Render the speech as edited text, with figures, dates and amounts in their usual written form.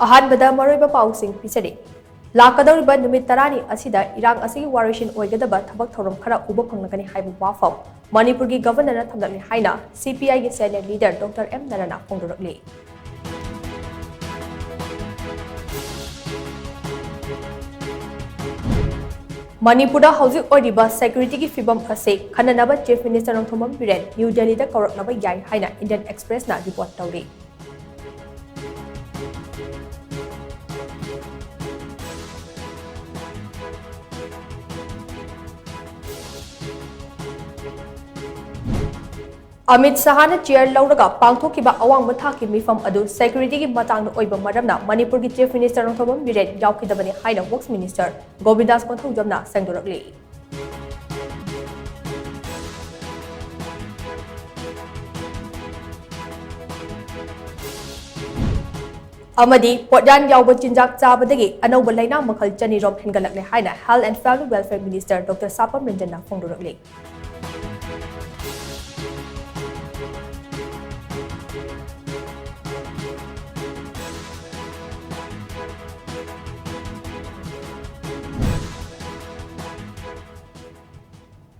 ꯑꯍꯥꯟꯕꯗ ꯃꯔꯨꯑꯣꯏꯕ ꯄꯥꯎꯁꯤꯡ ꯄꯤꯖꯔꯤ ꯂꯥꯛꯀꯗꯧꯔꯤꯕ ꯅꯨꯃꯤꯠ 10ꯅꯤ ꯑꯁꯤꯗ ꯏꯔꯥꯡ ꯑꯁꯤꯒꯤ ꯋꯥꯔꯣꯏꯁꯤꯟ ꯑꯣꯏꯒꯗꯕ ꯊꯕꯛ ꯊꯧꯔꯝ ꯈꯔ ꯎꯕ ꯐꯪꯂꯒꯅꯤ ꯍꯥꯏꯕ ꯋꯥꯐꯝ ꯃꯅꯤꯄꯨꯔꯒꯤ ꯒꯚꯔꯅꯔꯅ ꯊꯝꯂꯛꯂꯤ ꯍꯥꯏꯅ CPIꯒꯤ ꯁꯦꯅꯤꯌꯔ ꯂꯤꯗꯔ ꯗꯣꯛꯇꯔ M ꯅꯔꯥꯅ ꯐꯣꯡꯗꯣꯔꯛꯂꯤ Manipurda hꯧꯖꯤꯛ ꯑꯣꯏꯔꯤꯕ ꯁꯦꯀ꯭ꯌꯨꯔꯤꯇꯤꯒꯤ ꯐꯤꯚꯝ ꯑꯁꯤ ꯈꯟꯅꯅꯕ chief minister Nongthombam Biren new ꯗꯦꯜꯂꯤꯗ ꯀꯧꯔꯛꯅꯕ ꯌꯥꯏ ꯍꯥꯏꯅ ꯏꯟꯗꯤꯌꯟ ꯑꯦꯛꯁꯄ꯭ꯔꯦꯁꯅ ꯔꯤꯄꯣꯔꯠ ꯇꯧꯔꯤ Amit Shahana chair lauraga pangthokkiba awangba thakki mifam adu security gi matangda oiba maramna Manipur gi chief minister Nothobam Biren yaukidabani haina works minister Govindas Konthaujamna sengdorakli Amadi Potyan yauba chinjak chabadagi anauba laina makhal chanirom hengalakle haina health and family welfare minister Dr. Sapam Ranjana phongdorakli